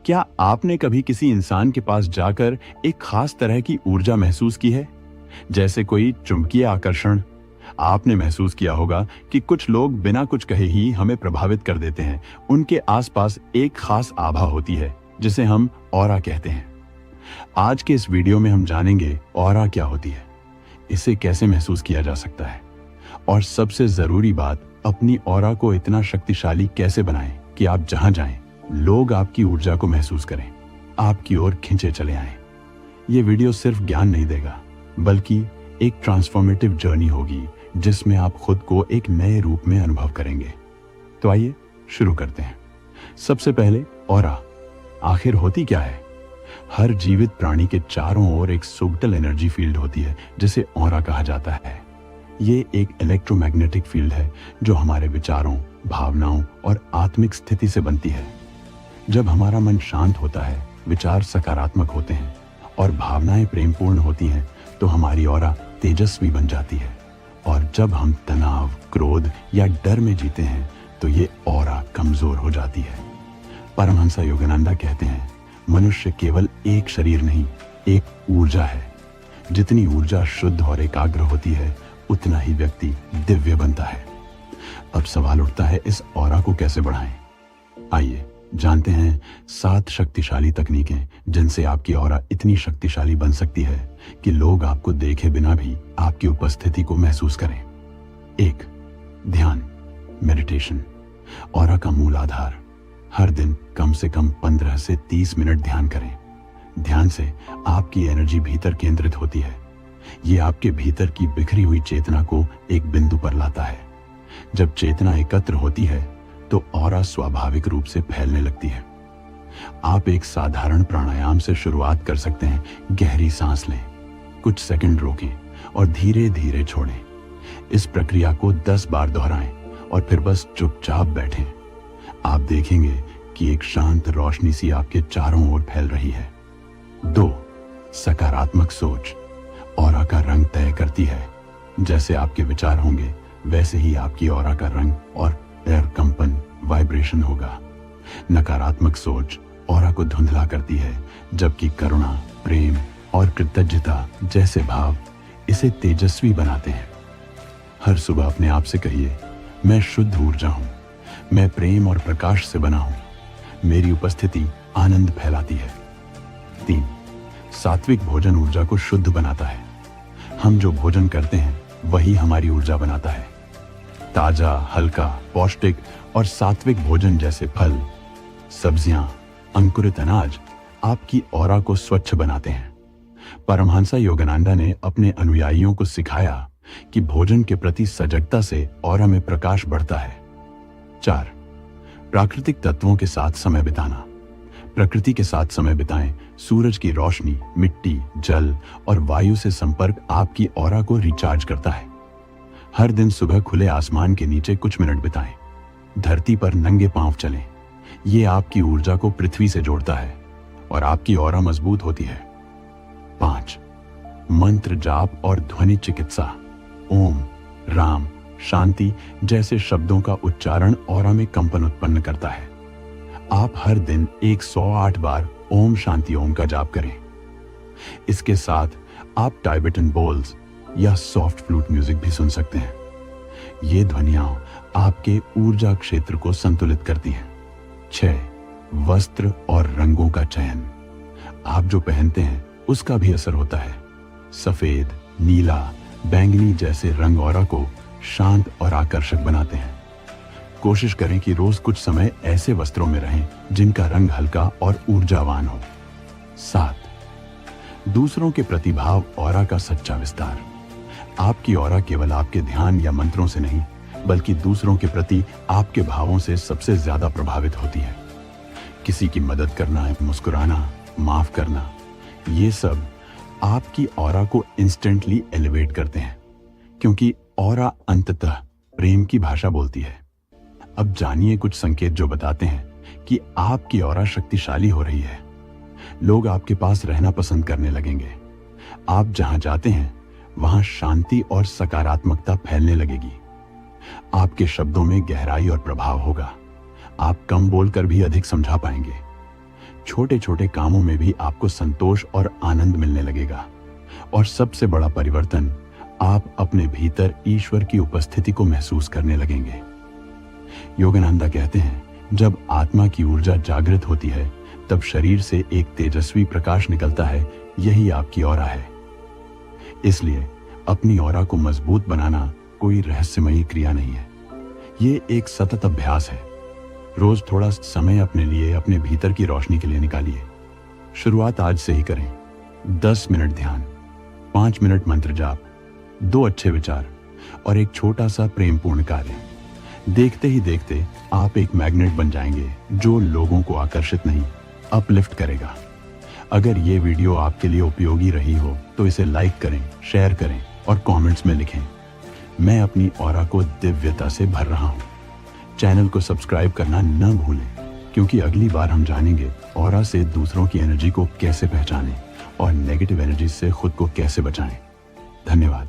क्या आपने कभी किसी इंसान के पास जाकर एक खास तरह की ऊर्जा महसूस की है, जैसे कोई चुंबकीय आकर्षण? आपने महसूस किया होगा कि कुछ लोग बिना कुछ कहे ही हमें प्रभावित कर देते हैं। उनके आसपास एक खास आभा होती है जिसे हम ऑरा कहते हैं। आज के इस वीडियो में हम जानेंगे ऑरा क्या होती है, इसे कैसे महसूस किया जा सकता है, और सबसे जरूरी बात, अपनी ऑरा को इतना शक्तिशाली कैसे बनाएं कि आप जहां जाएं लोग आपकी ऊर्जा को महसूस करें, आपकी ओर खींचे चले आएं। ये वीडियो सिर्फ ज्ञान नहीं देगा, बल्कि एक ट्रांसफॉर्मेटिव जर्नी होगी जिसमें आप खुद को एक नए रूप में अनुभव करेंगे। तो आइए शुरू करते हैं। सबसे पहले ऑरा आखिर होती क्या है? हर जीवित प्राणी के चारों ओर एक सुब्टल एनर्जी फील्ड होती है जिसे ऑरा कहा जाता है। ये एक इलेक्ट्रोमैग्नेटिक फील्ड है जो हमारे विचारों, भावनाओं और आत्मिक स्थिति से बनती है। जब हमारा मन शांत होता है, विचार सकारात्मक होते हैं और भावनाएं प्रेमपूर्ण होती हैं, तो हमारी ऑरा तेजस्वी बन जाती है। और जब हम तनाव, क्रोध या डर में जीते हैं, तो ये ऑरा कमजोर हो जाती है। परमहंस योगानंद कहते हैं, मनुष्य केवल एक शरीर नहीं, एक ऊर्जा है। जितनी ऊर्जा शुद्ध और एकाग्र होती है, उतना ही व्यक्ति दिव्य बनता है। अब सवाल उठता है, इस ऑरा को कैसे बढ़ाएं? आइए जानते हैं 7 शक्तिशाली तकनीकें जिनसे आपकी ऑरा इतनी शक्तिशाली बन सकती है कि लोग आपको देखे बिना भी आपकी उपस्थिति को महसूस करें। 1. ध्यान, मेडिटेशन। ऑरा का मूल आधार, हर दिन कम से कम 15 से 30 मिनट ध्यान करें। ध्यान से आपकी एनर्जी भीतर केंद्रित होती है। ये आपके भीतर की बिखरी हुई चेतना को एक बिंदु पर लाता है। जब चेतना एकत्र होती है तो ऑरा स्वाभाविक रूप से फैलने लगती है। आप एक साधारण प्राणायाम से शुरुआत कर सकते हैं। गहरी सांस लें, कुछ सेकंड रोकें और धीरे धीरे छोड़ें। इस प्रक्रिया को 10 बार दोहराएं और फिर बस चुपचाप बैठें। आप देखेंगे कि एक शांत रोशनी सी आपके चारों ओर फैल रही है। 2. सकारात्मक सोच। ऑरा का रंग तय करती है। जैसे आपके विचार होंगे, वैसे ही आपकी ऑरा का रंग और कंपन, वाइब्रेशन होगा। नकारात्मक सोच ऑरा को धुंधला करती है, जबकि करुणा, प्रेम और कृतज्ञता जैसे भाव इसे तेजस्वी बनाते हैं। हर सुबह अपने आप से कहिए, मैं शुद्ध ऊर्जा हूं, मैं प्रेम और प्रकाश से बना हूं, मेरी उपस्थिति आनंद फैलाती है। 3. सात्विक भोजन ऊर्जा को शुद्ध बनाता है। हम जो भोजन करते हैं वही हमारी ऊर्जा बनाता है। ताजा, हल्का, पौष्टिक और सात्विक भोजन जैसे फल, सब्जियां, अंकुरित अनाज आपकी ऑरा को स्वच्छ बनाते हैं। परमहंस योगानंद ने अपने अनुयायियों को सिखाया कि भोजन के प्रति सजगता से ऑरा में प्रकाश बढ़ता है। 4. प्राकृतिक तत्वों के साथ समय बिताना। प्रकृति के साथ समय बिताएं। सूरज की रोशनी, मिट्टी, जल और वायु से संपर्क आपकी ऑरा को रिचार्ज करता है। हर दिन सुबह खुले आसमान के नीचे कुछ मिनट बिताएं। धरती पर नंगे पांव चलें। ये आपकी ऊर्जा को पृथ्वी से जोड़ता है और आपकी ऑरा मजबूत होती है। 5. मंत्र जाप और ध्वनि चिकित्सा। ओम, राम, शांति जैसे शब्दों का उच्चारण ऑरा में कंपन उत्पन्न करता है। आप हर दिन 108 बार ओम शांति ओम का जाप करें। इसके साथ आप टाइबेटन बोल्स या सॉफ्ट फ्लूट म्यूजिक भी सुन सकते हैं। ये ध्वनियां आपके ऊर्जा क्षेत्र को संतुलित करती हैं। 6. वस्त्र और रंगों का चयन। आप जो पहनते हैं उसका भी असर होता है। सफेद, नीला, बैंगनी जैसे रंग ऑरा को शांत और आकर्षक बनाते हैं। कोशिश करें कि रोज कुछ समय ऐसे वस्त्रों में रहें जिनका रंग हल्का और ऊर्जावान हो। 7. दूसरों के प्रतिभाव ऑरा का सच्चा विस्तार। आपकी ऑरा केवल आपके ध्यान या मंत्रों से नहीं, बल्कि दूसरों के प्रति आपके भावों से सबसे ज्यादा प्रभावित होती है। किसी की मदद करना, मुस्कुराना, माफ करना, ये सब आपकी ऑरा को इंस्टेंटली एलिवेट करते हैं, क्योंकि ऑरा अंततः प्रेम की भाषा बोलती है। अब जानिए कुछ संकेत जो बताते हैं कि आपकी ऑरा शक्तिशाली हो रही है। लोग आपके पास रहना पसंद करने लगेंगे। आप जहां जाते हैं वहां शांति और सकारात्मकता फैलने लगेगी। आपके शब्दों में गहराई और प्रभाव होगा। आप कम बोलकर भी अधिक समझा पाएंगे। छोटे छोटे कामों में भी आपको संतोष और आनंद मिलने लगेगा। और सबसे बड़ा परिवर्तन, आप अपने भीतर ईश्वर की उपस्थिति को महसूस करने लगेंगे। योगानंदा कहते हैं, जब आत्मा की ऊर्जा जागृत होती है तब शरीर से एक तेजस्वी प्रकाश निकलता है। यही आपकी ऑरा है। इसलिए अपनी ऑरा को मजबूत बनाना कोई रहस्यमयी क्रिया नहीं है, ये एक सतत अभ्यास है। रोज थोड़ा समय अपने लिए, अपने भीतर की रोशनी के लिए निकालिए। शुरुआत आज से ही करें। 10 मिनट ध्यान, 5 मिनट मंत्र जाप, 2 अच्छे विचार और एक छोटा सा प्रेमपूर्ण कार्य। देखते ही देखते आप एक मैग्नेट बन जाएंगे जो लोगों को आकर्षित नहीं, अपलिफ्ट करेगा। अगर ये वीडियो आपके लिए उपयोगी रही हो तो इसे लाइक करें, शेयर करें और कमेंट्स में लिखें। मैं अपनी ऑरा को दिव्यता से भर रहा हूँ। चैनल को सब्सक्राइब करना न भूलें, क्योंकि अगली बार हम जानेंगे ऑरा से दूसरों की एनर्जी को कैसे पहचानें और नेगेटिव एनर्जी से खुद को कैसे बचाएं। धन्यवाद।